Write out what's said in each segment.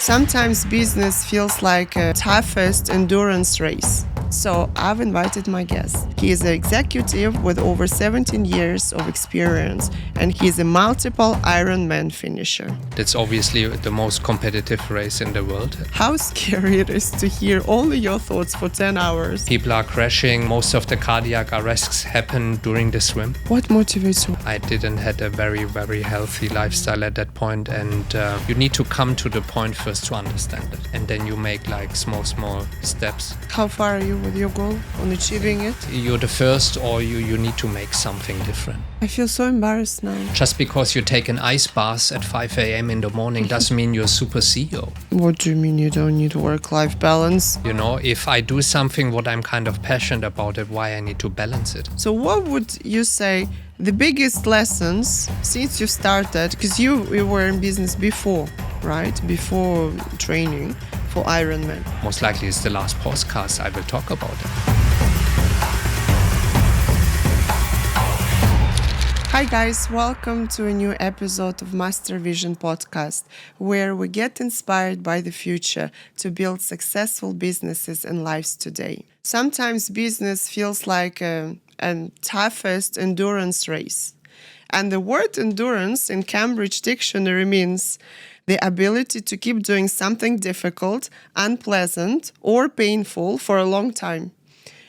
Sometimes business feels like a toughest endurance race. So I've invited my guest. He is an executive with over 17 years of experience, and he's a multiple Ironman finisher. It's obviously the most competitive race in the world. How scary it is to hear only your thoughts for 10 hours. People are crashing. Most of the cardiac arrests happen during the swim. What motivates you? I didn't had a very, very healthy lifestyle at that point, and you need to come to the point first to understand it. And then you make like small steps. How far are you with your goal on achieving it? You're the first, or you need to make something different. I feel so embarrassed now. Just because you take an ice bath at 5 a.m. in the morning doesn't mean you're a super CEO. What do you mean you don't need work-life balance? You know, if I do something what I'm kind of passionate about it, why I need to balance it. So what would you say the biggest lessons since you started, because you were in business before, right? Before training for Ironman. Most likely it's the last podcast I will talk about it. Hi guys, welcome to a new episode of Mastervision Podcast, where we get inspired by the future to build successful businesses and lives today. Sometimes business feels like a toughest endurance race. And the word endurance in Cambridge Dictionary means the ability to keep doing something difficult, unpleasant, or painful for a long time.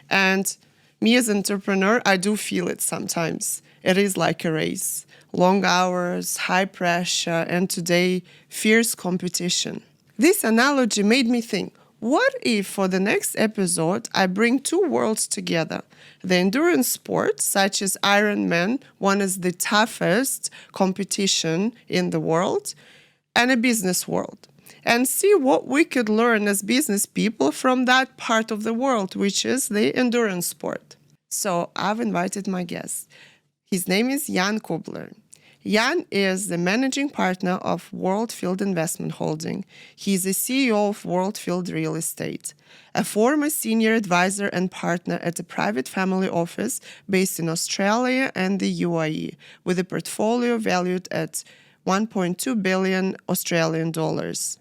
And me as an entrepreneur, I do feel it sometimes. It is like a race. Long hours, high pressure, and today, fierce competition. This analogy made me think, what if for the next episode I bring two worlds together? The endurance sport, such as Ironman, one is the toughest competition in the world, and a business world, and see what we could learn as business people from that part of the world, which is the endurance sport. So I've invited my guest. His name is Jan Kübler. Jan is the managing partner of Worldfield Investment Holding. He is the CEO of Worldfield Real Estate, a former senior advisor and partner at a private family office based in Australia and the UAE, with a portfolio valued at 1.2 billion Australian dollars.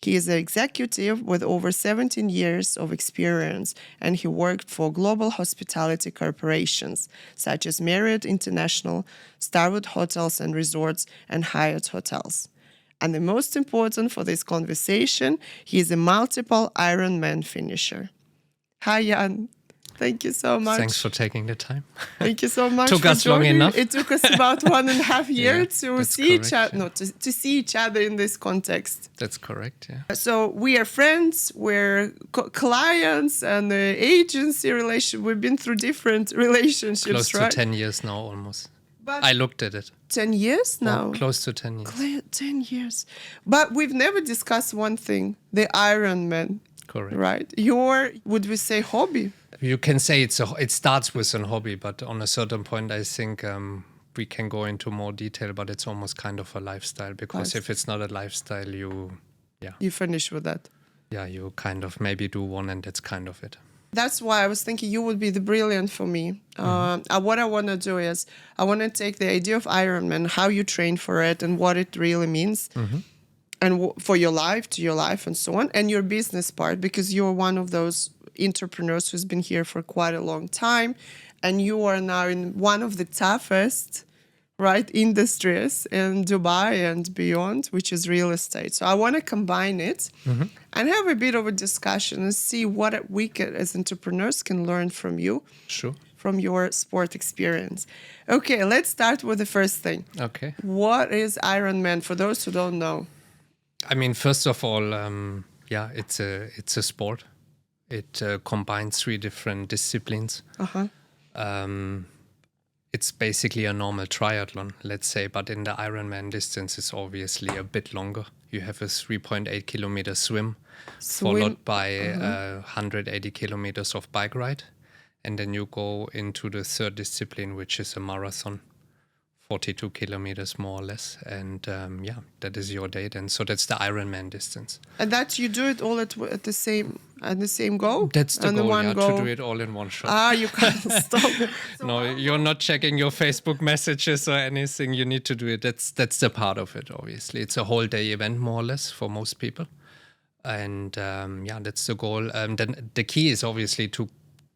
He is an executive with over 17 years of experience, and he worked for global hospitality corporations such as Marriott International, Starwood Hotels and Resorts, and Hyatt Hotels. And the most important for this conversation, he is a multiple Ironman finisher. Hi, Jan. Thank you so much. Thanks for taking the time. Thank you so much. Took us long enough. It took us about 1.5 years to see correct, each other. No, to see each other in this context. That's correct, yeah. So we are friends, we're clients, and the agency relation. We've been through different relationships, Close right? to 10 years now, almost. But I looked at it. 10 years now? Close to 10 years. 10 years. But we've never discussed one thing, the Ironman. Correct. Right? Your, would we say, hobby? You can say it starts with a hobby, but on a certain point, I think we can go into more detail, but it's almost kind of a lifestyle, because if it's not a lifestyle, you finish with that. Yeah, you kind of maybe do one, and that's kind of it. That's why I was thinking you would be the brilliant for me. What I want to do is I want to take the idea of Ironman, how you train for it and what it really means, and for your life, to your life and so on, and your business part, because you're one of those entrepreneurs who's been here for quite a long time, and you are now in one of the toughest, right, industries in Dubai and beyond, which is real estate. So I want to combine it and have a bit of a discussion and see what we can, as entrepreneurs, can learn from you. Sure. From your sport experience. Okay, let's start with the first thing. Okay. What is Ironman for those who don't know? I mean, first of all, it's a sport. It combines 3 different disciplines. It's basically a normal triathlon, let's say, but in the Ironman distance, it's obviously a bit longer. You have a 3.8 kilometer swim, followed by 180 kilometers of bike ride. And then you go into the third discipline, which is a marathon, 42 kilometers more or less. And that is your day then. So that's the Ironman distance. And that you do it all at the same at the same go? That's the and goal, one yeah, go? to do it all in one shot. You can't stop. No, you're not checking your Facebook messages or anything. You need to do it. That's the part of it, obviously. It's a whole day event, more or less, for most people. And that's the goal. Then the key is obviously to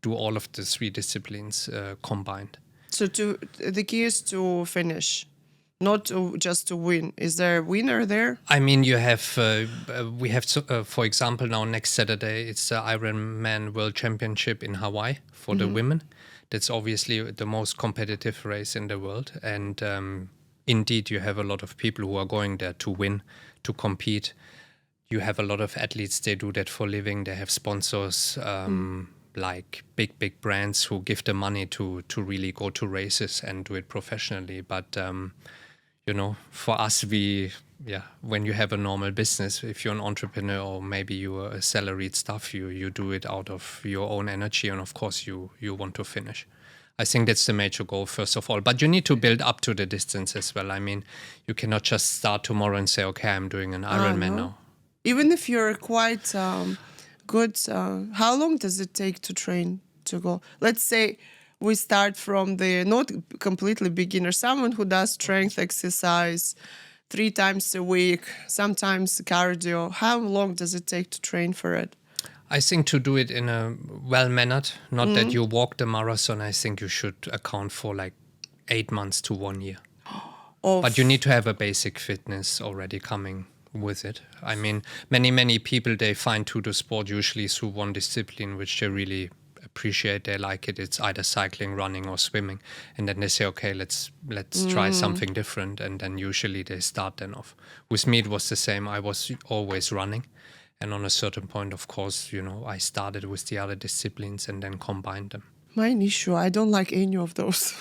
do all of the 3 disciplines combined. So the key is to finish, not just to win. Is there a winner there? I mean, you have, for example, now next Saturday, it's the Ironman World Championship in Hawaii for the women. That's obviously the most competitive race in the world. And indeed, you have a lot of people who are going there to win, to compete. You have a lot of athletes, they do that for a living. They have sponsors, like big brands who give them money to really go to races and do it professionally. But, for us, when you have a normal business, if you're an entrepreneur or maybe you're a salaried staff, you do it out of your own energy. And of course, you want to finish. I think that's the major goal, first of all. But you need to build up to the distance as well. I mean, you cannot just start tomorrow and say, okay, I'm doing an Ironman now. Even if you're quite good, how long does it take to train to go? Let's say we start from the not completely beginner, someone who does strength exercise 3 times a week, sometimes cardio. How long does it take to train for it? I think to do it in a well-mannered, not that you walk the marathon, I think you should account for like 8 months to 1 year. But you need to have a basic fitness already coming with it. I mean, many people, they find to the sport usually through one discipline which they really appreciate, they like it. It's either cycling, running or swimming, and then they say, okay, let's try something different, and then usually they start then off. With me it was the same. I was always running, and on a certain point, of course, I started with the other disciplines and then combined them. Mine issue, I don't like any of those.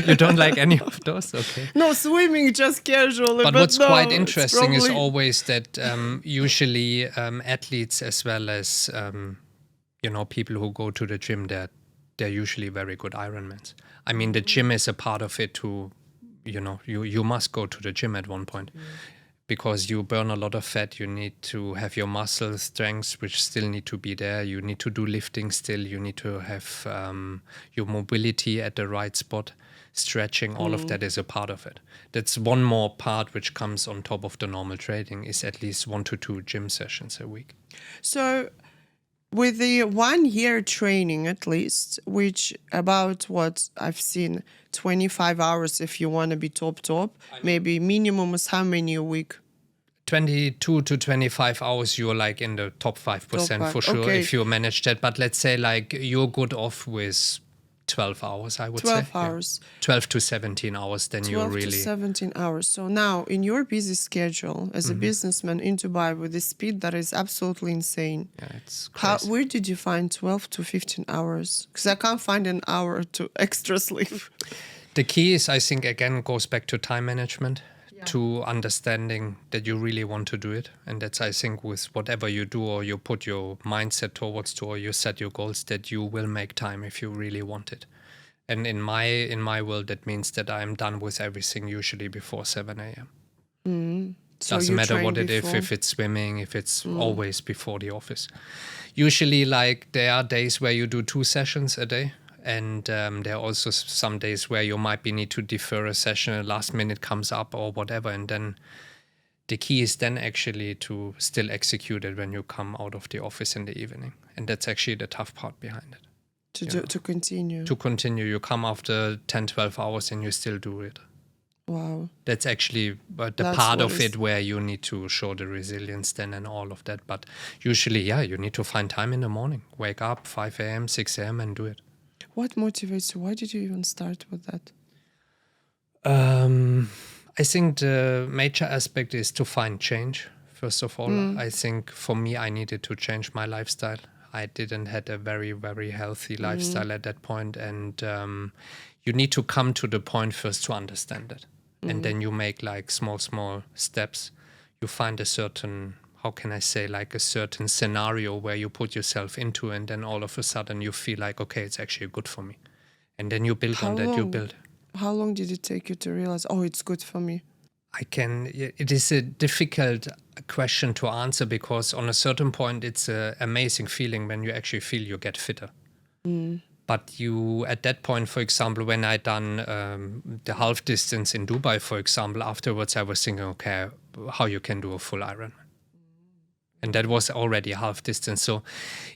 You don't like any of those? Okay. No, swimming just casually. But what's quite interesting is always that usually athletes as well as people who go to the gym, they're usually very good Ironmans. I mean, the gym is a part of it too. You must go to the gym at one point. Because you burn a lot of fat, you need to have your muscle strengths, which still need to be there. You need to do lifting still. You need to have your mobility at the right spot, stretching. All of that is a part of it. That's one more part which comes on top of the normal training, is at least 1 to 2 gym sessions a week. So with the 1 year training at least, which about what I've seen, 25 hours if you want to be top, maybe minimum is how many a week? 22 to 25 hours, you're like in the top 5% for sure, okay. if you manage that. But let's say like you're good off with 12 hours, I would say. 12 hours. Yeah. 12 to 17 hours, then you're really... 12 to 17 hours. So now, in your busy schedule, as a businessman in Dubai, with the speed that is absolutely insane, it's crazy. Where did you find 12 to 15 hours? Because I can't find an hour to extra sleep. The key is, I think, again, goes back to time management. To understanding that you really want to do it. And that's, I think, with whatever you do or you put your mindset towards to, or you set your goals, that you will make time if you really want it. And in my world, that means that I'm done with everything usually before 7 a.m. So doesn't matter what it is, if it's swimming, if it's always before the office. Usually, like, there are days where you do 2 sessions a day. And there are also some days where you might need to defer a session, a last minute comes up or whatever. And then the key is then actually to still execute it when you come out of the office in the evening. And that's actually the tough part behind it. To continue. To continue. You come after 10, 12 hours and you still do it. Wow. That's actually the part of it where you need to show the resilience then and all of that. But usually, you need to find time in the morning. Wake up 5 a.m., 6 a.m. and do it. What motivates you? Why did you even start with that? I think the major aspect is to find change, first of all. I think for me, I needed to change my lifestyle. I didn't have a very, very healthy lifestyle at that point. And you need to come to the point first to understand it. And then you make like small steps. You find a certain... how can I say, like a certain scenario where you put yourself into, and then all of a sudden you feel like, okay, it's actually good for me. And then you build on that, you build. How long did it take you to realize, it's good for me? It is a difficult question to answer because on a certain point, it's an amazing feeling when you actually feel you get fitter. But you, at that point, for example, when I done the half distance in Dubai, for example, afterwards I was thinking, okay, how you can do a full Ironman. And that was already a half distance. So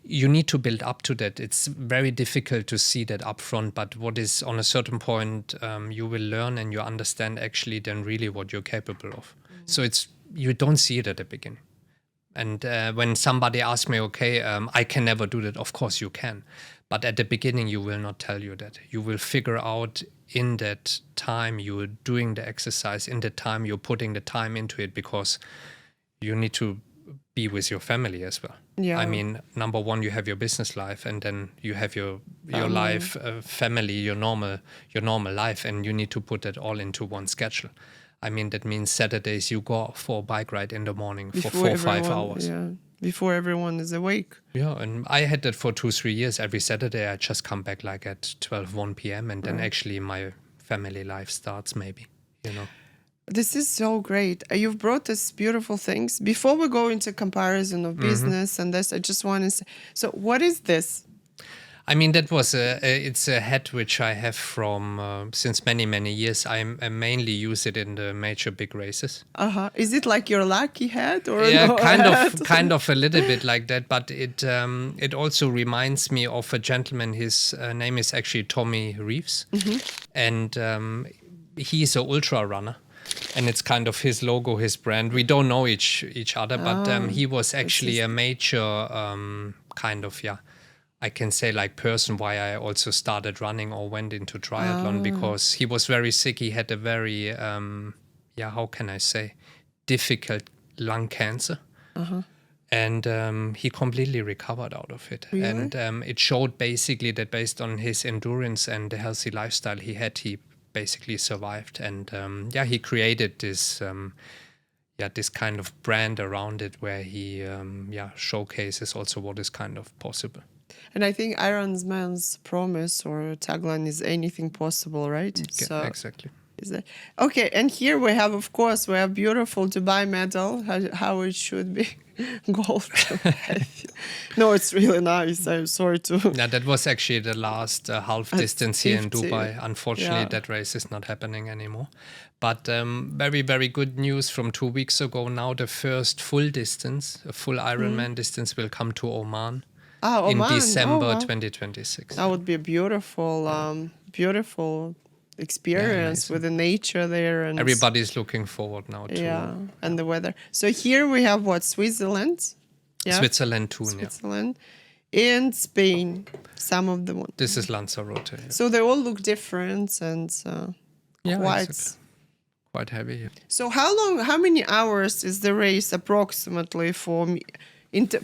you need to build up to that. It's very difficult to see that upfront. But what is on a certain point, you will learn and you understand actually then really what you're capable of. So you don't see it at the beginning. And when somebody asks me, okay, I can never do that. Of course you can. But at the beginning, you will not tell you that. You will figure out in that time you're doing the exercise, in the time you're putting the time into it, because you need to be with your family as well. Yeah. I mean, number one, you have your business life, and then you have your life, family, your normal life, and you need to put that all into one schedule. I mean, that means Saturdays you go for a bike ride in the morning for 4 or 5 hours. Yeah, before everyone is awake. Yeah, and I had that for 2-3 years. Every Saturday I just come back like at 1 p.m. and then actually my family life starts maybe, This is so great. You've brought us beautiful things. Before we go into comparison of business and this, I just want to say, so what is this? I mean, that was it's a hat which I have from since many, many years. I mainly use it in the major big races. Is it like your lucky hat? Or yeah, no kind of a little bit like that. But it also reminds me of a gentleman. His name is actually Tommy Reeves. And he's an ultra runner. And it's kind of his logo, his brand. We don't know each other, but he was actually a major kind of, I can say like person why I also started running or went into triathlon, because he was very sick. He had a very, how can I say, difficult lung cancer. And he completely recovered out of it. Really? And it showed basically that based on his endurance and the healthy lifestyle he had, he basically survived. And he created this this kind of brand around it where he showcases also what is kind of possible. And I think Ironman's promise or tagline is anything possible, right? So exactly. Is that okay? And here we have beautiful Dubai medal, how it should be, gold. No, it's really nice. I'm sorry to. Yeah, that was actually the last half distance here in Dubai. Unfortunately, that race is not happening anymore. But very, very good news from 2 weeks ago. Now the first full distance, a full Ironman distance, will come to Oman. In December 2026. That would be a beautiful experience with the nature there, and everybody's looking forward now to and the weather. So here we have Switzerland, Switzerland too, Switzerland, and Spain. Some of the ones. This is Lanzarote. Yeah. So they all look different and quite heavy. Yeah. So how many hours is the race approximately for me?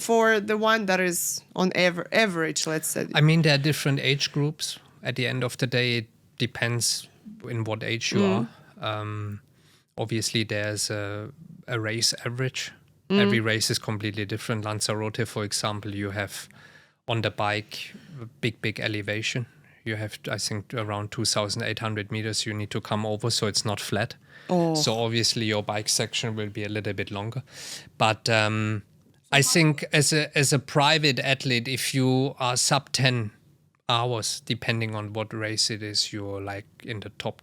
For the one that is on average, let's say. I mean, there are different age groups. At the end of the day, it depends in what age you are. Obviously, there's a race average. Every race is completely different. Lanzarote, for example, you have on the bike big elevation. You have, I think, around 2,800 meters you need to come over, so it's not flat. So obviously, your bike section will be a little bit longer. But I think as a private athlete, if you are sub 10 hours, depending on what race it is, you're like in the top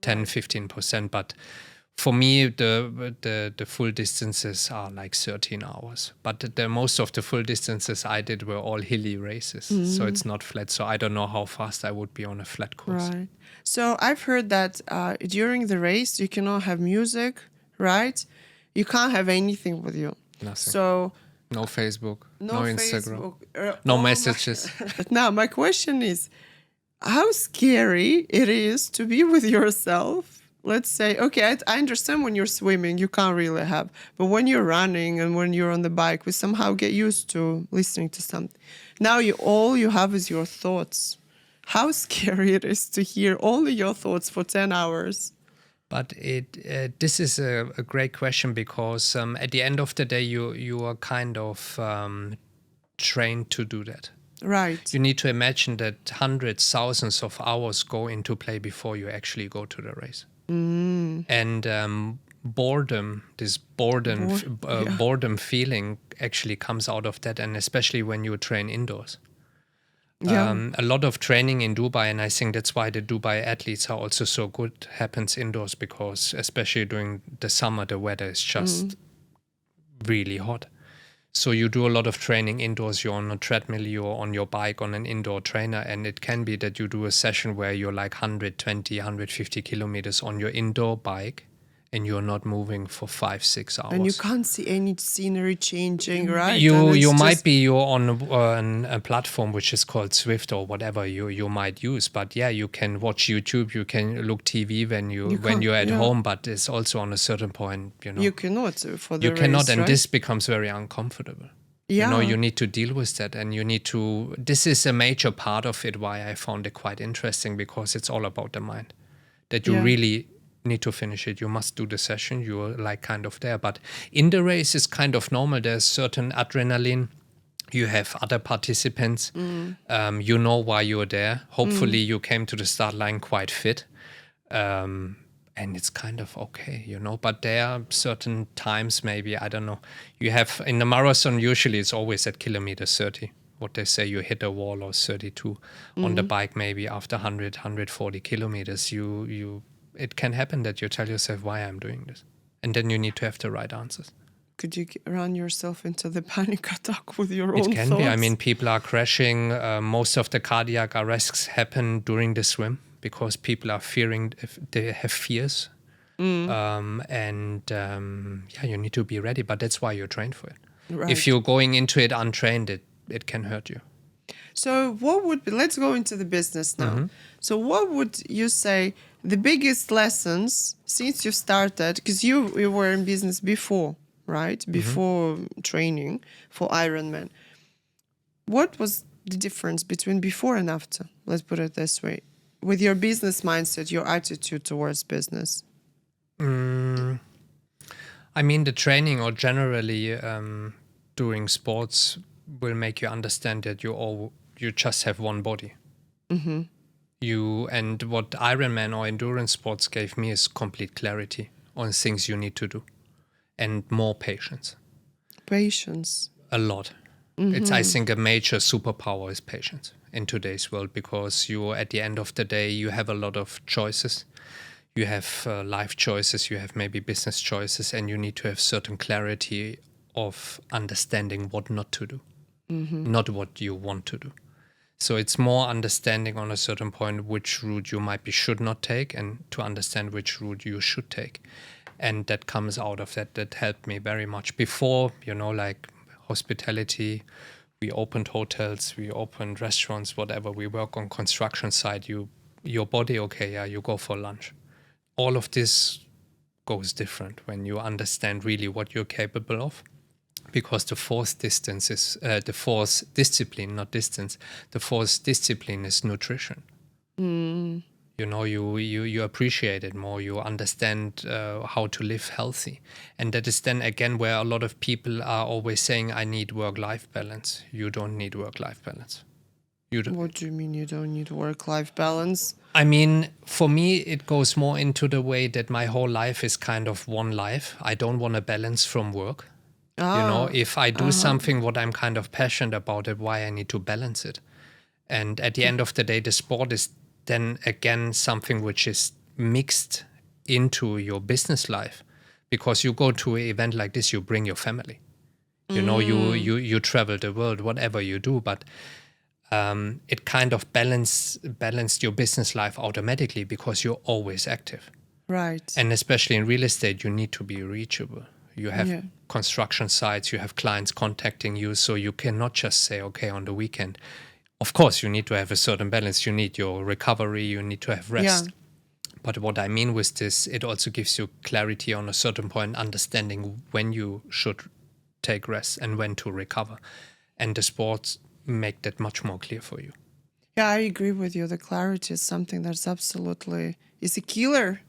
10-15%. But for me, the full distances are like 13 hours. But the most of the full distances I did were all hilly races, so it's not flat. So I don't know how fast I would be on a flat course. Right. So I've heard that during the race you cannot have music, right? You can't have anything with you. Nothing. So no Facebook, no Instagram, Facebook, no messages. Now my question is, how scary it is to be with yourself. Let's say, okay, I understand when you're swimming, you can't really have, but when you're running and when you're on the bike, we somehow get used to listening to something. Now all you have is your thoughts. How scary it is to hear only your thoughts for 10 hours. But this is a great question because at the end of the day, you are kind of trained to do that. Right. You need to imagine that hundreds, thousands of hours go into play before you actually go to the race. And boredom feeling actually comes out of that, and especially when you train indoors. A lot of training in Dubai, and I think that's why the Dubai athletes are also so good, happens indoors, because especially during the summer, the weather is just really hot. So you do a lot of training indoors. You're on a treadmill, you're on your bike on an indoor trainer, and it can be that you do a session where you're like 120, 150 kilometers on your indoor bike, and you're not moving for 5-6 hours. And you can't see any scenery changing, right? You're on a platform which is called Swift or whatever you might use. But yeah, you can watch YouTube, you can look TV when you're at home, but it's also on a certain point, You cannot for the You cannot, race, and right? this becomes very uncomfortable. Yeah. You need to deal with that, and this is a major part of it, why I found it quite interesting, because it's all about the mind. That you really need to finish it. You must do the session. You're like kind of there. But in the race is kind of normal. There's certain adrenaline. You have other participants. You know why you're there. Hopefully you came to the start line quite fit. And it's kind of okay, But there are certain times, maybe, I don't know. You have, in the marathon, usually it's always at kilometer 30. What they say, you hit a wall, or 32. On the bike, maybe after 100, 140 kilometers, it can happen that you tell yourself why I'm doing this. And then you need to have the right answers. Could you run yourself into the panic attack with your own It can thoughts? be. I mean, people are crashing. Most of the cardiac arrests happen during the swim because people are fearing, they have fears. You need to be ready. But that's why you're trained for it. Right. If you're going into it untrained, it can hurt you. So let's go into the business now. So what would you say the biggest lessons since you started, because you were in business before, right? Before training for Ironman. What was the difference between before and after? Let's put it this way. With your business mindset, your attitude towards business. I mean, the training, or generally doing sports, will make you understand that you just have one body. And what Ironman or endurance sports gave me is complete clarity on things you need to do, and more patience. Patience. A lot. It's, I think, a major superpower is patience in today's world, because at the end of the day, you have a lot of choices. You have life choices, you have maybe business choices, and you need to have certain clarity of understanding what not to do, not what you want to do. So it's more understanding on a certain point which route you should not take, and to understand which route you should take. And that comes out of that. That helped me very much. Before, like hospitality, we opened hotels, we opened restaurants, whatever. We work on construction site. Your body, you go for lunch. All of this goes different when you understand really what you're capable of. Because the fourth discipline, not distance, the fourth discipline is nutrition. You appreciate it more. You understand how to live healthy. And that is then again where a lot of people are always saying, I need work-life balance. You don't need work-life balance. What do you mean you don't need work-life balance? I mean, for me, it goes more into the way that my whole life is kind of one life. I don't want to balance from work. If I do something what I'm kind of passionate about it, why I need to balance it. And at the end of the day, the sport is then again something which is mixed into your business life. Because you go to an event like this, you bring your family. You travel the world, whatever you do, but it kind of balanced your business life automatically because you're always active. Right. And especially in real estate, you need to be reachable. You have construction sites, you have clients contacting you, so you cannot just say, okay, on the weekend. Of course, you need to have a certain balance. You need your recovery, you need to have rest. Yeah. But what I mean with this, it also gives you clarity on a certain point, understanding when you should take rest and when to recover. And the sports make that much more clear for you. Yeah, I agree with you. The clarity is something that's absolutely is a killer.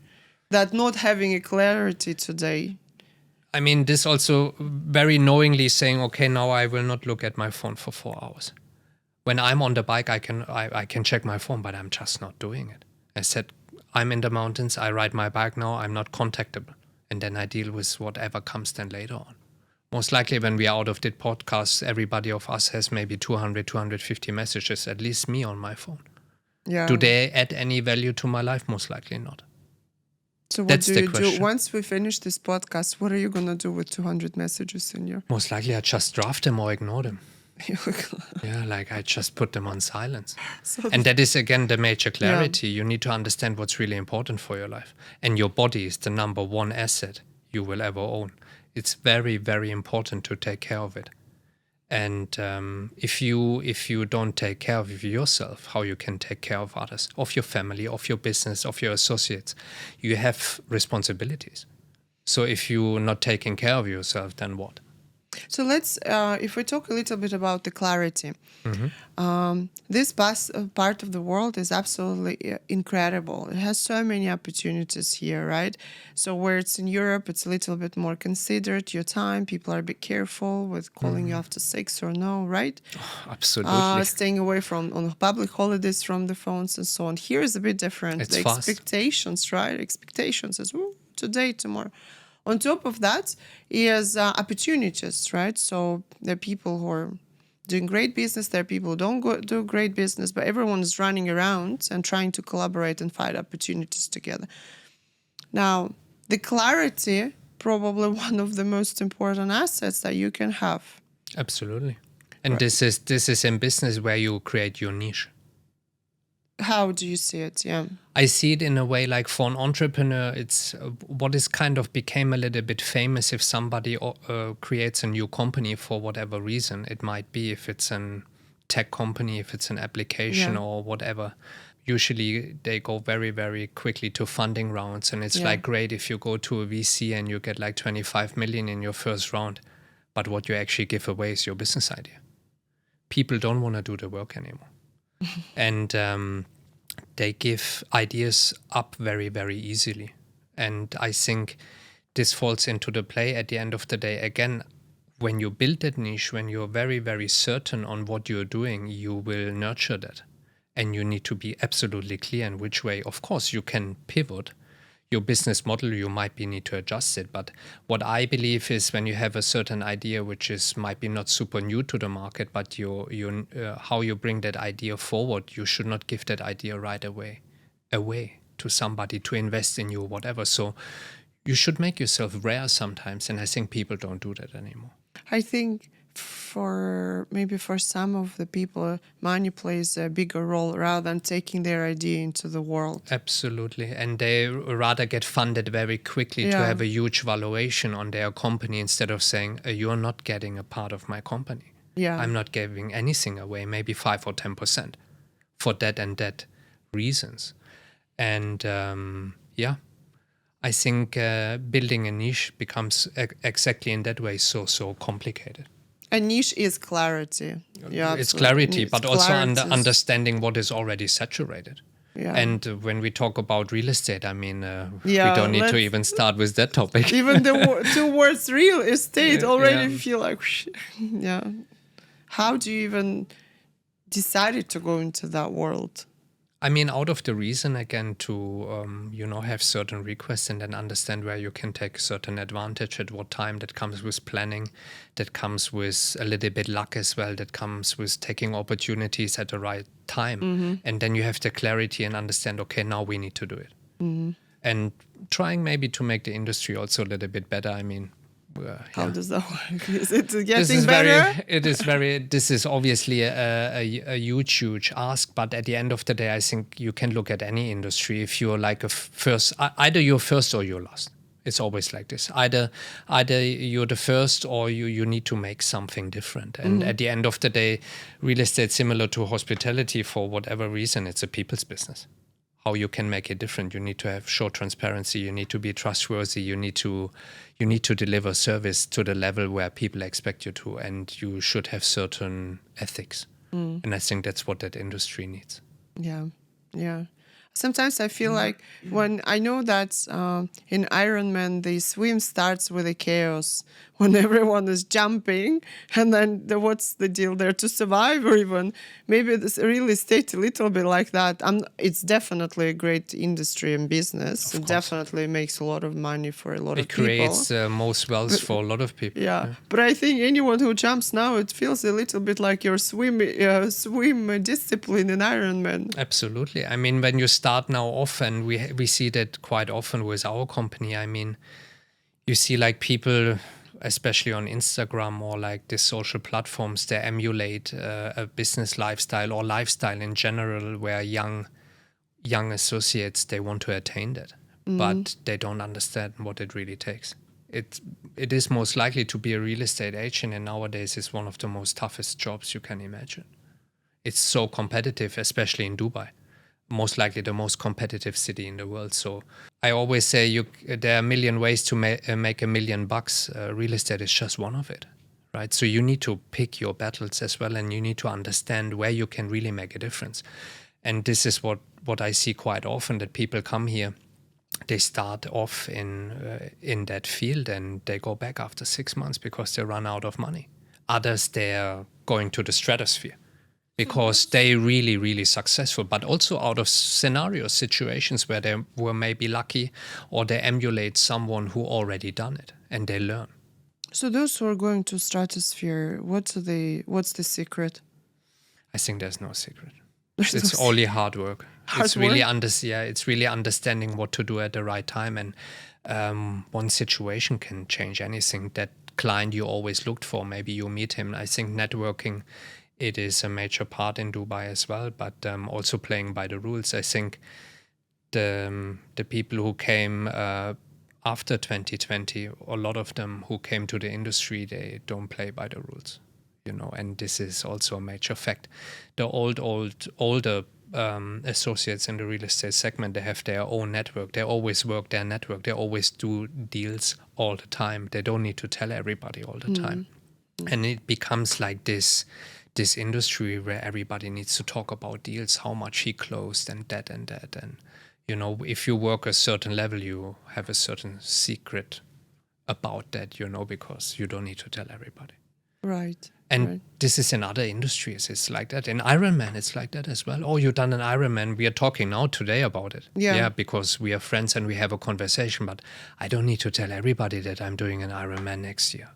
That not having a clarity today. I mean, this also very knowingly saying, okay, now I will not look at my phone for 4 hours. When I'm on the bike, I can check my phone, but I'm just not doing it. I said, I'm in the mountains, I ride my bike now, I'm not contactable. And then I deal with whatever comes then later on. Most likely when we are out of the podcast, everybody of us has maybe 200, 250 messages, at least me on my phone. Yeah. Do they add any value to my life? Most likely not. So what That's do the you do question. once we finish this podcast? What are you gonna do with 200 messages in your? Most likely I just draft them or ignore them. Yeah, like I just put them on silence. And that is again the major clarity. You need to understand what's really important for your life. And your body is the number one asset you will ever own. It's very, very important to take care of it. And if you don't take care of yourself, how you can take care of others, of your family, of your business, of your associates, you have responsibilities. So if you're not taking care of yourself, then what? So let's, if we talk a little bit about the clarity, this part of the world is absolutely incredible. It has so many opportunities here, right? So where it's in Europe, it's a little bit more considered, your time. People are a bit careful with calling you after 6 or no, right? Absolutely. Staying away from on public holidays from the phones and so on. Here is a bit different. It's the fast. Expectations, right? Expectations as well, today, tomorrow. On top of that is opportunities, right? So there are people who are doing great business. There are people who don't do great business, but everyone is running around and trying to collaborate and find opportunities together. Now, the clarity, probably one of the most important assets that you can have. Absolutely. And this is in business where you create your niche. How do you see it? Yeah. I see it in a way like for an entrepreneur, it's what is kind of became a little bit famous if somebody creates a new company for whatever reason. It might be if it's a tech company, if it's an application or whatever. Usually they go very, very quickly to funding rounds. And it's like great if you go to a VC and you get like 25 million in your first round. But what you actually give away is your business idea. People don't want to do the work anymore. And they give ideas up very, very easily. And I think this falls into the play at the end of the day. Again, when you build that niche, when you're very, very certain on what you're doing, you will nurture that. And you need to be absolutely clear in which way. Of course, you can pivot. Your business model, you might need to adjust it. But what I believe is when you have a certain idea, which might be not super new to the market, but how you bring that idea forward, you should not give that idea right away to somebody to invest in you, whatever. So you should make yourself rare sometimes. And I think people don't do that anymore. I think for some of the people, money plays a bigger role rather than taking their idea into the world. Absolutely. And they rather get funded very quickly to have a huge valuation on their company instead of saying, you're not getting a part of my company. Yeah. I'm not giving anything away, maybe 5 or 10% for that and that reasons. And I think building a niche becomes exactly in that way so complicated. A niche is clarity. Yeah, it's clarity, but also understanding what is already saturated. Yeah. And when we talk about real estate, I mean, we don't need to even start with that topic. Even the two words real estate already feel like, How do you even decide to go into that world? I mean, out of the reason, again, to, have certain requests and then understand where you can take certain advantage at what time. That comes with planning, that comes with a little bit luck as well, that comes with taking opportunities at the right time. Mm-hmm. And then you have the clarity and understand, okay, now we need to do it. Mm-hmm. And trying maybe to make the industry also a little bit better. I mean, how does that work? Is it getting better? This is obviously a huge ask, but at the end of the day, I think you can look at any industry. If you're like either you're first or you're last. It's always like this. Either you're the first or you need to make something different. And at the end of the day, real estate, similar to hospitality, for whatever reason, it's a people's business. How you can make it different. You need to have show transparency. You need to be trustworthy. You need to deliver service to the level where people expect you to, and you should have certain ethics. And I think that's what that industry needs. Yeah. Sometimes I feel like when I know that in Ironman, the swim starts with a chaos when everyone is jumping. And then what's the deal there to survive, or even maybe this real estate a little bit like that. It's definitely a great industry and business. It definitely makes a lot of money for a lot of people. It creates most wealth for a lot of people. Yeah, but I think anyone who jumps now, it feels a little bit like your swim discipline in Ironman. Absolutely. I mean, when you start now off, and we see that quite often with our company. I mean, you see like people, especially on Instagram or like the social platforms, they emulate a business lifestyle or lifestyle in general, where young associates, they want to attain that, but they don't understand what it really takes. It is most likely to be a real estate agent, and nowadays is one of the most toughest jobs you can imagine. It's so competitive, especially in Dubai, most likely the most competitive city in the world. So I always say there are a million ways to make $1 million. Real estate is just one of it, right? So you need to pick your battles as well, and you need to understand where you can really make a difference. And this is what I see quite often, that people come here, they start off in that field, and they go back after 6 months because they run out of money. Others, they're going to the stratosphere because they really, really successful, but also out of situations where they were maybe lucky, or they emulate someone who already done it and they learn. So those who are going to stratosphere, what's the secret? I think there's no secret. It's only hard work. It's really understanding what to do at the right time, and one situation can change anything. That client you always looked for, maybe you meet him. I think networking, it is a major part in Dubai as well, but also playing by the rules. I think the people who came after 2020, a lot of them who came to the industry, they don't play by the rules. And this is also a major fact. The older associates in the real estate segment, they have their own network. They always work their network. They always do deals all the time. They don't need to tell everybody all the time. And it becomes like this industry where everybody needs to talk about deals, how much he closed and that. And, if you work a certain level, you have a certain secret about that, because you don't need to tell everybody. Right. And this is in other industries. It's like that. In Ironman, it's like that as well. Oh, you've done an Ironman. We are talking now today about it. Yeah, because we are friends and we have a conversation. But I don't need to tell everybody that I'm doing an Ironman next year.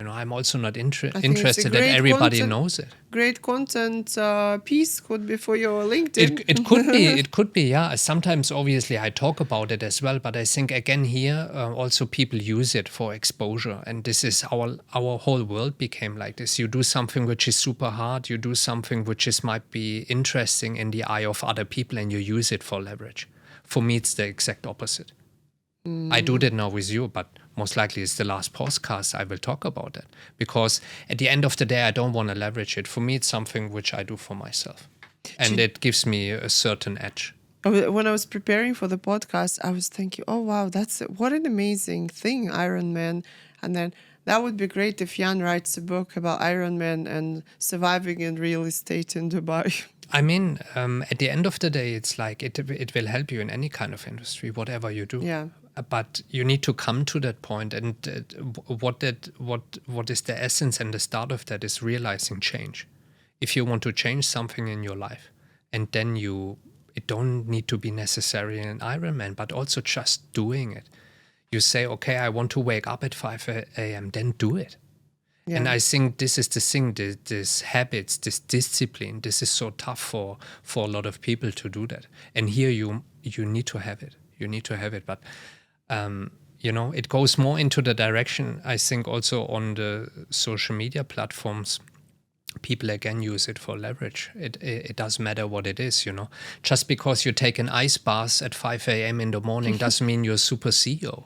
I'm also not interested that everybody knows it. Great content piece could be for your LinkedIn. It could be, yeah. Sometimes, obviously, I talk about it as well. But I think, again, here, also people use it for exposure. And this is our whole world became like this. You do something which is super hard. You do something which might be interesting in the eye of other people, and you use it for leverage. For me, it's the exact opposite. I do that now with you, but most likely it's the last podcast I will talk about that. Because at the end of the day, I don't want to leverage it. For me, it's something which I do for myself. And it gives me a certain edge. When I was preparing for the podcast, I was thinking, oh, wow, what an amazing thing, Ironman. And then that would be great if Jan writes a book about Ironman and surviving in real estate in Dubai. I mean, at the end of the day, it's like it will help you in any kind of industry, whatever you do. Yeah. But you need to come to that point, and what is the essence and the start of that is realizing change. If you want to change something in your life, and then it don't need to be necessary an Ironman, but also just doing it. You say, okay, I want to wake up at 5 a.m., then do it. Yeah. And I think this is the thing, this habits, this discipline, this is so tough for a lot of people to do that. And here you need to have it. You need to have it. But, it goes more into the direction, I think, also on the social media platforms. People, again, use it for leverage. It doesn't matter what it is, Just because you take an ice bath at 5 a.m. in the morning doesn't mean you're a super CEO.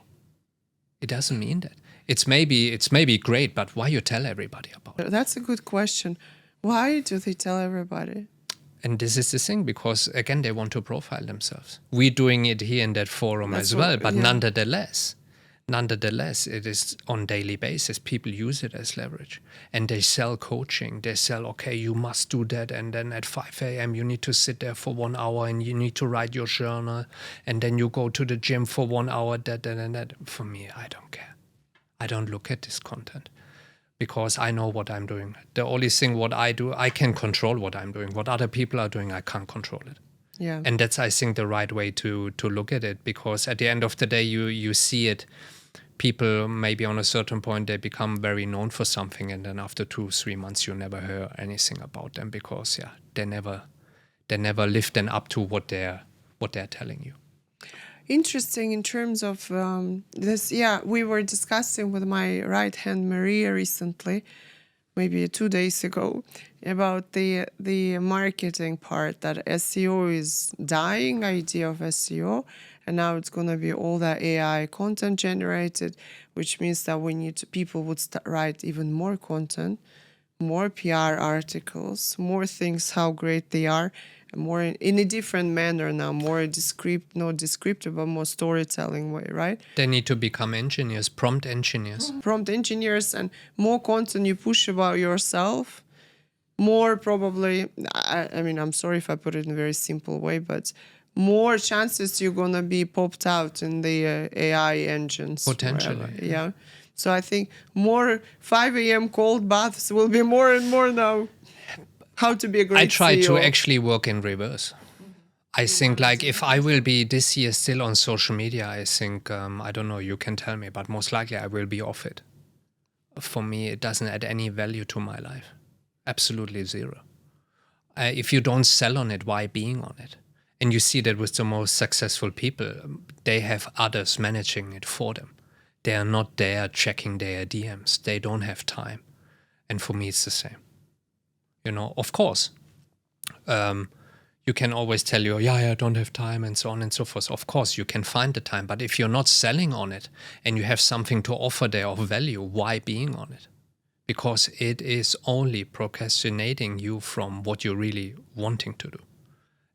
It doesn't mean that. It's maybe great, but why you tell everybody about it? That's a good question. Why do they tell everybody? And this is the thing, because, again, they want to profile themselves. We're doing it here in that forum as well, but nonetheless, Nonetheless, it is on daily basis. People use it as leverage, and they sell coaching. They sell, okay, you must do that, and then at 5 a.m. you need to sit there for 1 hour, and you need to write your journal, and then you go to the gym for 1 hour. That and that. For me, I don't care. I don't look at this content because I know what I'm doing. The only thing what I do, I can control what I'm doing. What other people are doing, I can't control it. Yeah. And that's, I think, the right way to look at it, because at the end of the day, you see it. People maybe on a certain point, they become very known for something, and then after 2-3 months, you never hear anything about them because they never lived then up to what they're telling you. Interesting in terms of this. Yeah, we were discussing with my right hand Maria recently, maybe 2 days ago, about the marketing part, that SEO is dying, idea of SEO, and now it's going to be all that AI content generated, which means that people would write even more content, more PR articles, more things how great they are, and more in a different manner now, more not descriptive, but more storytelling way, right? They need to become engineers, prompt engineers. Prompt engineers, and more content you push about yourself, more probably, I mean, I'm sorry if I put it in a very simple way, but more chances you're going to be popped out in the AI engines. Potentially. Wherever. Yeah. So I think more 5 a.m. cold baths will be more and more now. How to be a great I try CEO. to actually work in reverse. I think like if I will be this year still on social media, I think, I don't know, you can tell me, but most likely I will be off it. For me, it doesn't add any value to my life. Absolutely zero. If you don't sell on it, why being on it? And you see that with the most successful people, they have others managing it for them. They are not there checking their DMs. They don't have time. And for me, it's the same. You know, of course, you can always tell you, I don't have time and so on and so forth. Of course, you can find the time. But if you're not selling on it and you have something to offer there of value, why being on it? Because it is only procrastinating you from what you're really wanting to do.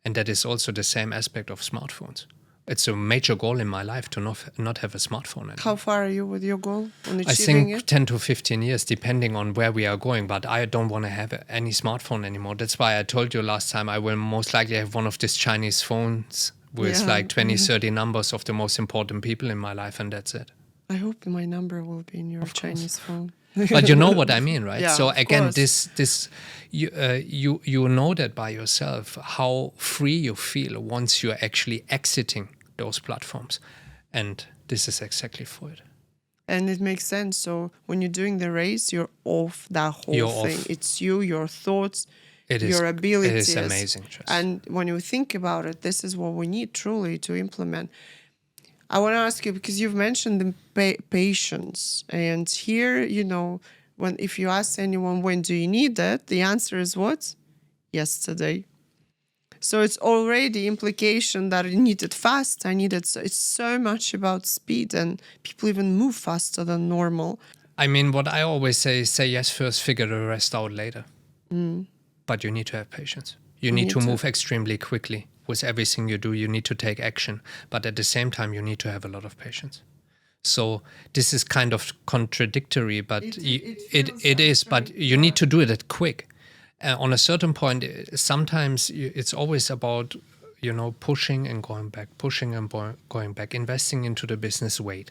And that is also the same aspect of smartphones. It's a major goal in my life to not have a smartphone anymore. How far are you with your goal on achieving I think it? 10 to 15 years, depending on where we are going. But I don't want to have any smartphone anymore. That's why I told you last time I will most likely have one of these Chinese phones with like 20, 30 numbers of the most important people in my life, and that's it. I hope my number will be in your Chinese phone. But you know what I mean, right? Yeah, so of again, course. you know that by yourself, how free you feel once you're actually exiting those platforms. And this is exactly for it. And it makes sense. So when you're doing the race, you're off that whole thing. Off. It's you, your thoughts, Your your abilities. It is amazing. Just. And when you think about it, this is what we need truly to implement. I want to ask you, because you've mentioned the patience. And here, you know, if you ask anyone, when do you need that? The answer is what? Yesterday. So it's already implication that I need it fast. It's so much about speed, and people even move faster than normal. I mean, what I always say is say yes first, figure the rest out later. But you need to have patience. You need to move extremely quickly. With everything you do, you need to take action. But at the same time, you need to have a lot of patience. So this is kind of contradictory, but it is. But you need to do it quick. On a certain point, sometimes it's always about, you know, pushing and going back, investing into the business, wait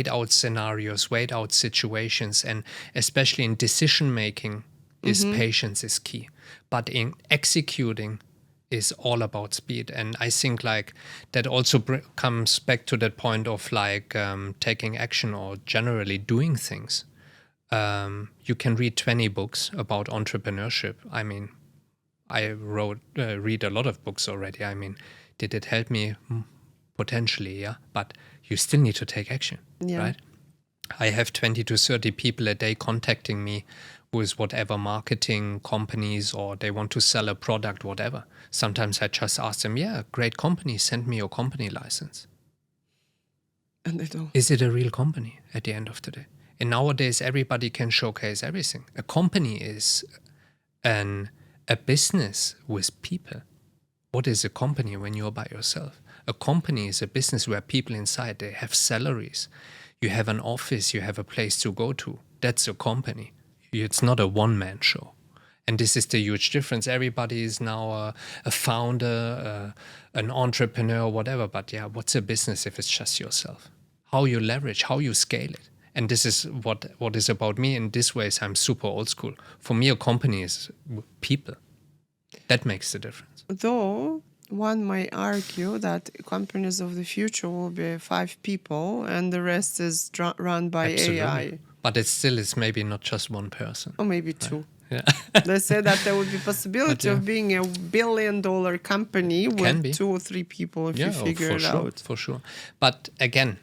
out scenarios, wait out situations, and especially in decision making, patience is key. But in executing is all about speed. And I think like that also comes back to that point of like taking action or generally doing things. You can read 20 books about entrepreneurship. I mean, I read a lot of books already. I mean, did it help me? Potentially, yeah. But you still need to take action, right? I have 20 to 30 people a day contacting me with whatever marketing companies, or they want to sell a product, whatever. Sometimes I just ask them, great company, send me your company license. And they don't. Is it a real company at the end of the day? And nowadays, everybody can showcase everything. A company is a business with people. What is a company when you're by yourself? A company is a business where people inside, they have salaries. You have an office, you have a place to go to. That's a company. It's not a one-man show. And this is the huge difference. Everybody is now a founder, an entrepreneur, whatever. But yeah, what's a business if it's just yourself? How you leverage, how you scale it. And this is what is about me. In this ways, I'm super old school. For me, a company is people. That makes the difference. Though one might argue that companies of the future will be 5 people and the rest is run by AI. But it still is maybe not just one person. Or maybe 2. Right? Yeah. They said that there would be possibility of being a $1 billion company with 2 or 3 people if you figure it out. For sure. But again,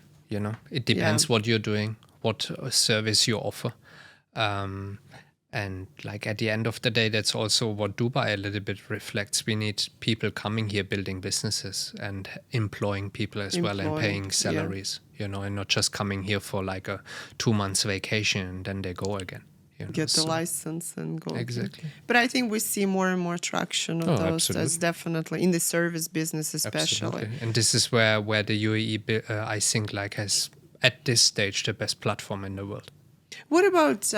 it depends what you're doing, what service you offer. And like at the end of the day, that's also what Dubai a little bit reflects. We need people coming here, building businesses and employing people as well and paying salaries, and not just coming here for like a 2 months vacation and then they go again. Get the license and go. Exactly. But I think we see more and more traction of those. Absolutely. That's definitely in the service business, especially. Absolutely. And this is where the UAE, I think, like has at this stage the best platform in the world. What about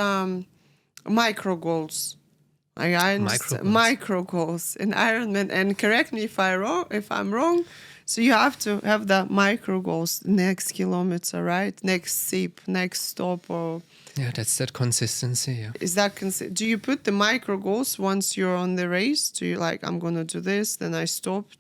micro goals? I understand micro goals in Ironman. And correct me if I'm wrong. So you have to have the micro goals, next kilometer, right? Next sip, next stop, or. Yeah, that's that consistency. Yeah. Is that do you put the micro goals once you're on the race? Do you like, I'm gonna do this, then I stopped?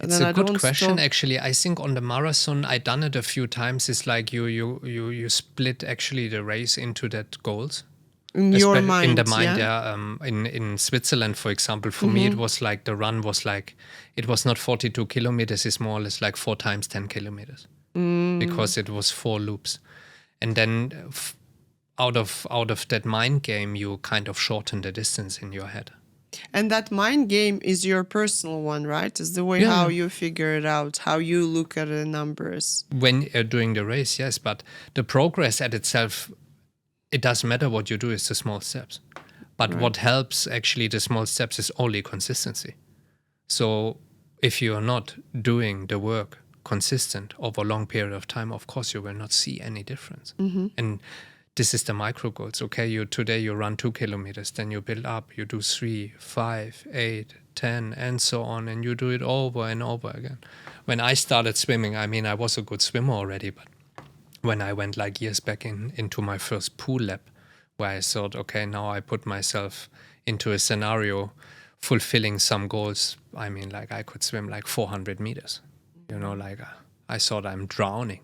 It's a good question, actually. I think on the marathon, I done it a few times. It's like you split actually the race into that goals. In your mind, in the mind, yeah. In Switzerland, for example, for me, it was like the run was like, it was not 42 kilometers. It's more or less like 4 times 10 kilometers because it was 4 loops. And then out of that mind game, you kind of shorten the distance in your head. And that mind game is your personal one, right? It's the way how you figure it out, how you look at the numbers. When you're doing the race, yes, but the progress at itself, it doesn't matter what you do, it's the small steps. But what helps actually the small steps is only consistency. So if you are not doing the work consistent over a long period of time, of course you will not see any difference. And this is the micro goals. Okay, today you run 2 kilometers, then you build up, you do 3, 5, 8, 10, and so on, and you do it over and over again. When I started swimming, I mean, I was a good swimmer already, but when I went like years back into my first pool lab, where I thought, okay, now I put myself into a scenario fulfilling some goals. I mean, like I could swim like 400 meters, I thought I'm drowning.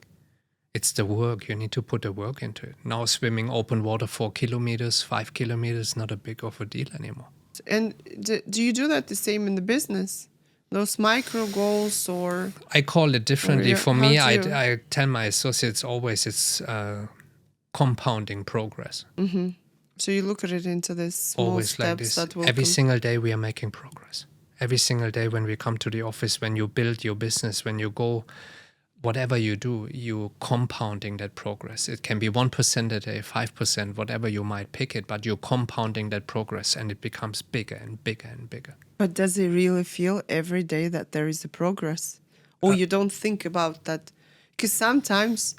It's the work. You need to put the work into it. Now swimming open water 4 kilometers, 5 kilometers, not a big of a deal anymore. And do you do that the same in the business? Those micro goals or? I call it differently. For me, I tell my associates always it's compounding progress. Mm-hmm. So you look at it into this small always steps like this. That will Every single day we are making progress. Every single day when we come to the office, when you build your business, when you go, whatever you do, you compounding that progress. It can be 1% a day, 5%, whatever you might pick it, but you're compounding that progress and it becomes bigger and bigger and bigger. But does it really feel every day that there is a progress? Or you don't think about that? Because sometimes,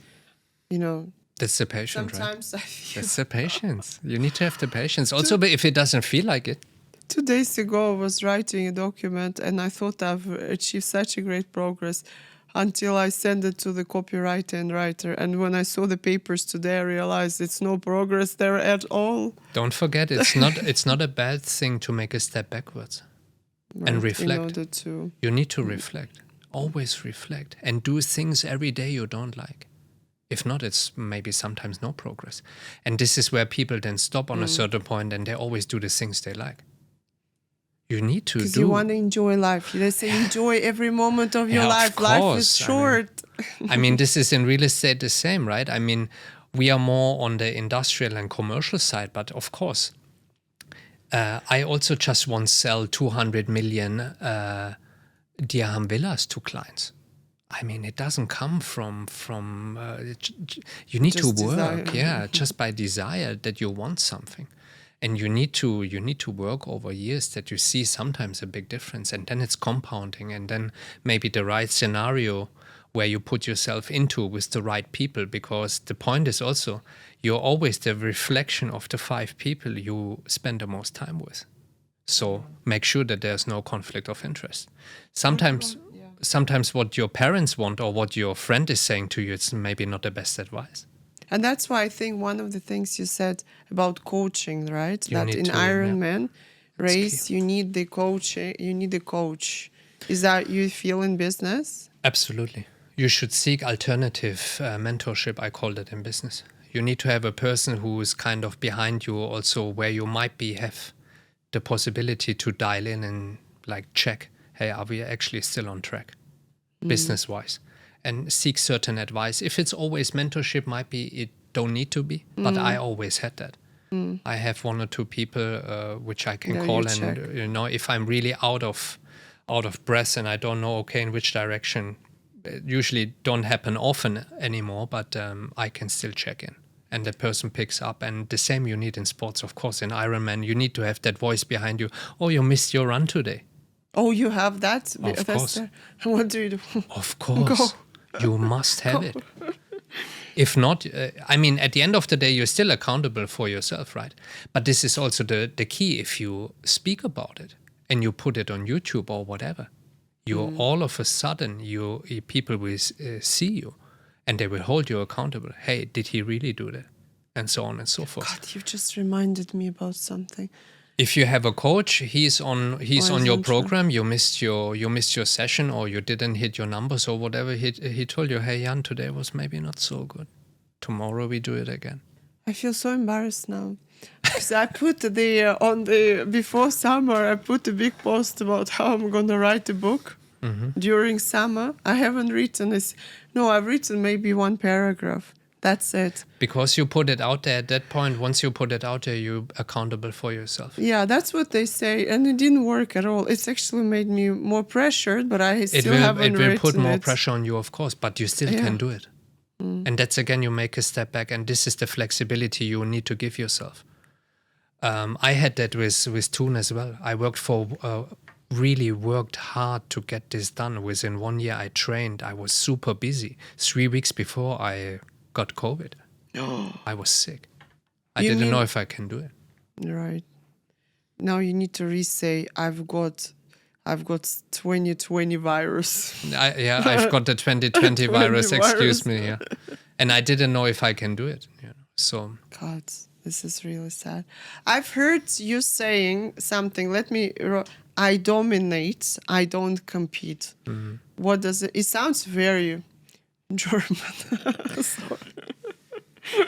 that's the patience, sometimes right? I feel... That's the patience. You need to have the patience. Also, but if it doesn't feel like it. 2 days ago, I was writing a document and I thought I've achieved such a great progress until I sent it to the copywriter and writer. And when I saw the papers today, I realized it's no progress there at all. Don't forget, it's not a bad thing to make a step backwards and reflect. In order to... You need to reflect. Always reflect. And do things every day you don't like. If not, it's maybe sometimes no progress. And this is where people then stop on a certain point and they always do the things they like. You need to do... Because you want to enjoy life. They say enjoy every moment of your life. Of course. Life is short. I mean, this is in real estate the same, right? I mean, we are more on the industrial and commercial side, but of course, I also just once sell 200 million dirham villas to clients. I mean, it doesn't come from you need just to work, desire. Just by desire that you want something. And you need to work over years that you see sometimes a big difference, and then it's compounding, and then maybe the right scenario where you put yourself into with the right people, because the point is also you're always the reflection of the 5 people you spend the most time with. So make sure that there's no conflict of interest. Sometimes what your parents want or what your friend is saying to you, it's maybe not the best advice. And that's why I think one of the things you said about coaching, right? You that need in to, Ironman race, key. you need the coach. You need a coach. Is that you feel in business? Absolutely. You should seek alternative mentorship, I call that in business. You need to have a person who is kind of behind you also, where you might have the possibility to dial in and like check, hey, are we actually still on track business-wise? And seek certain advice. If it's always mentorship, might be it don't need to be, but I always had that. I have 1 or 2 people which I can call, and if I'm really out of breath and I don't know in which direction, it usually don't happen often anymore, but I can still check in, and the person picks up. And the same you need in sports, of course. In Ironman, you need to have that voice behind you. Oh, you missed your run today. Oh, you have that? Of course. What do you do? Of course. You must have it. If not, at the end of the day, you're still accountable for yourself, right? But this is also the key. If you speak about it and you put it on YouTube or whatever, you all of a sudden, people will see you and they will hold you accountable. Hey, did he really do that? And so on and so forth. God, you just reminded me about something. If you have a coach, he's on your program. You missed your session, or you didn't hit your numbers or whatever. He told you, hey Jan, today was maybe not so good. Tomorrow we do it again. I feel so embarrassed now because I put before summer I put a big post about how I'm gonna write a book during summer. I haven't written this. No, I've written maybe 1 paragraph. That's it. Because you put it out there at that point. Once you put it out there, you're accountable for yourself. Yeah, that's what they say. And it didn't work at all. It's actually made me more pressured, but I still haven't written it. It will put more pressure on you, of course, but you still can do it. And that's, again, you make a step back. And this is the flexibility you need to give yourself. I had that with Toon as well. I really worked hard to get this done. Within 1 year, I trained. I was super busy. 3 weeks before I got COVID. I was sick. I didn't know if I can do it. Right. Now you need to re-say, I've got 2020 virus. I've got the 2020 virus, excuse me. Yeah. And I didn't know if I can do it. So. God, this is really sad. I've heard you saying something. I dominate, I don't compete. What does it sounds very German.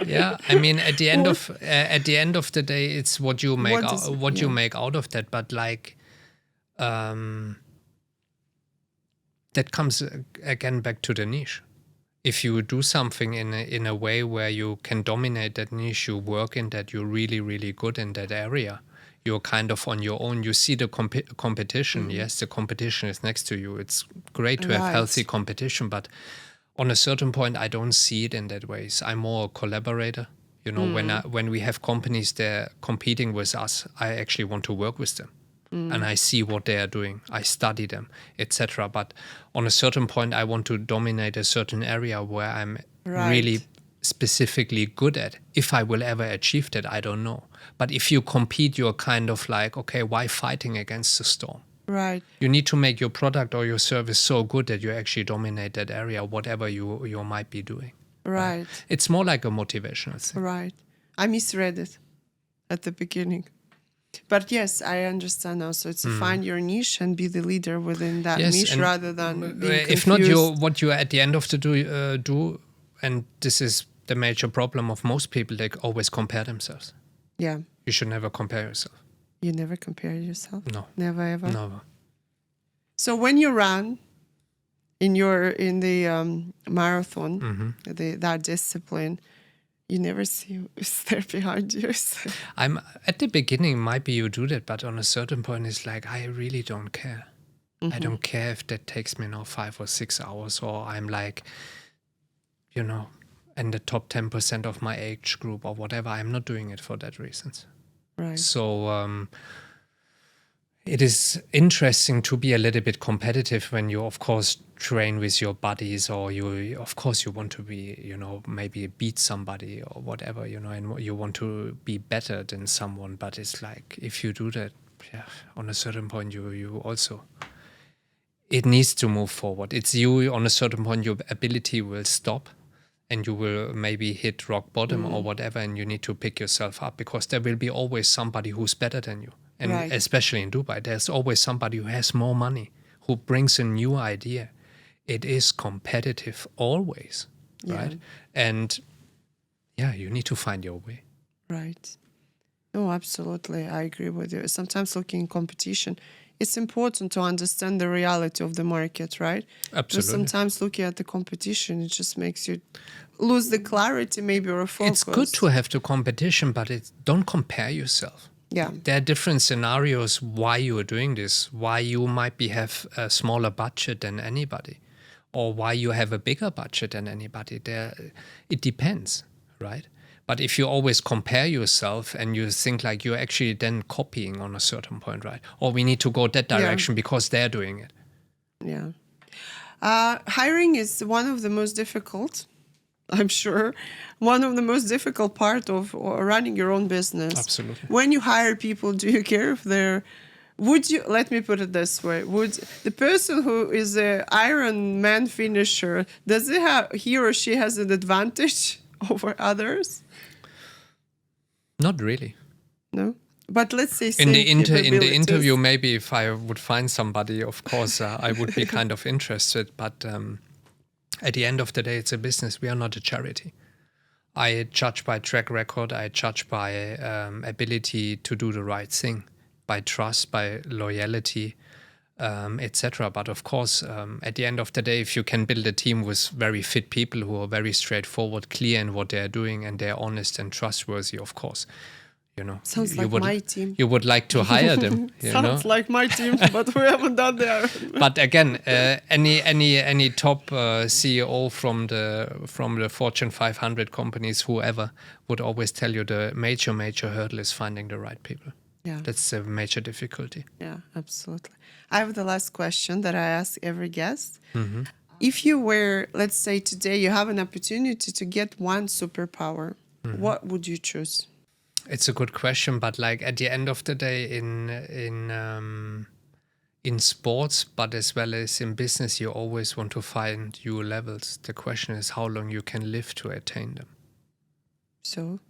Yeah, at the end of the day, it's what you make you make out of that. But like, that comes again back to the niche. If you do something in a way where you can dominate that niche, you work in that, you're really, really good in that area. You're kind of on your own. You see the competition. Yes, the competition is next to you. It's great to have healthy competition, but on a certain point, I don't see it in that way. So I'm more a collaborator. When we have companies there competing with us, I actually want to work with them. And I see what they are doing. I study them, etc. But on a certain point, I want to dominate a certain area where I'm really specifically good at. If I will ever achieve that, I don't know. But if you compete, you're kind of like, okay, why fighting against the storm? Right. You need to make your product or your service so good that you actually dominate that area, whatever you might be doing. Right. It's more like a motivational thing. Right. I misread it at the beginning. But yes, I understand now. So it's to find your niche and be the leader within that niche rather than being confused. If not, what you at the end of the do, and this is the major problem of most people, they always compare themselves. Yeah. You should never compare yourself. You never compare yourself? No. Never ever? Never. So when you run in the marathon, that discipline, you never see who's there behind you. I'm at the beginning, maybe you do that, but on a certain point, it's like, I really don't care. I don't care if that takes me now 5 or 6 hours, or I'm like, in the top 10% of my age group or whatever. I'm not doing it for that reasons. Right. So, It is interesting to be a little bit competitive when you, of course, train with your buddies, or you, of course, you want to be, maybe beat somebody or whatever, and you want to be better than someone. But it's like, if you do that, on a certain point, you also, it needs to move forward. It's you, on a certain point, your ability will stop and you will maybe hit rock bottom or whatever, and you need to pick yourself up, because there will be always somebody who's better than you. And especially in Dubai, there's always somebody who has more money, who brings a new idea. It is competitive always, right? And you need to find your way. Right. No, absolutely. I agree with you. Sometimes looking in competition, it's important to understand the reality of the market, right? Absolutely. But sometimes looking at the competition, it just makes you lose the clarity maybe or a focus. It's good to have the competition, but don't compare yourself. Yeah. There are different scenarios why you are doing this, why you might have a smaller budget than anybody, or why you have a bigger budget than anybody. It depends, right? But if you always compare yourself and you think like you're actually then copying on a certain point, right? Or we need to go that direction because they're doing it. Yeah. Hiring is one of the most difficult, I'm sure, one of the most difficult part of running your own business. Absolutely. When you hire people, do you care if let me put it this way, would the person who is an Ironman finisher, does he or she has an advantage over others? Not really. No? But let's say in the interview, maybe if I would find somebody, of course, I would be kind of interested. But at the end of the day, it's a business. We are not a charity. I judge by track record. I judge by ability to do the right thing, by trust, by loyalty, etc. But of course, at the end of the day, if you can build a team with very fit people who are very straightforward, clear in what they're doing, and they're honest and trustworthy, of course, sounds like my team. You would like to hire them. Sounds like my team, but we haven't done that. But again, any top CEO from the Fortune 500 companies, whoever, would always tell you the major hurdle is finding the right people. Yeah, that's a major difficulty. Yeah, absolutely. I have the last question that I ask every guest. Mm-hmm. If you were, let's say today, you have an opportunity to get one superpower, what would you choose? It's a good question, but like at the end of the day, in sports, but as well as in business, you always want to find new levels. The question is how long you can live to attain them. So,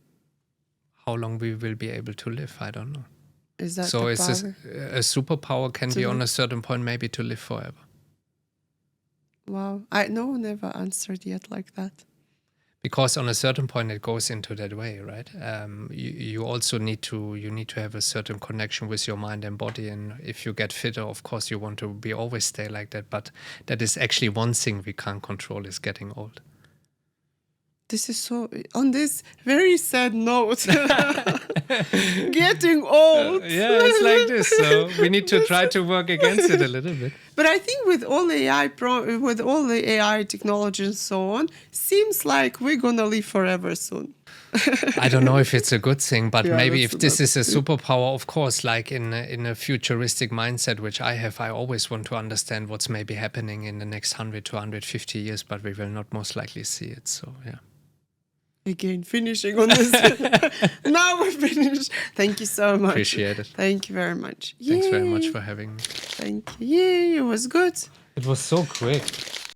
how long we will be able to live, I don't know. Is that so? A superpower can be on a certain point maybe to live forever. Wow, no one ever answered yet like that. Because on a certain point it goes into that way, right? You also need to have a certain connection with your mind and body, and if you get fitter, of course you want to always stay like that. But that is actually one thing we can't control, is getting old. This is so, on this very sad note, getting old. It's like this. So we need to try to work against it a little bit. But I think with all the AI technology and so on, seems like we're gonna live forever soon. I don't know if it's a good thing, but maybe if this is a superpower, of course, like in a futuristic mindset, which I have, I always want to understand what's maybe happening in the next 100 to 150 years, but we will not most likely see it. So, yeah. Again, finishing on this. Now we're finished. Thank you so much. Appreciate it. Thank you very much. Thanks very much for having me. Thank you. Yay, it was good. It was so quick.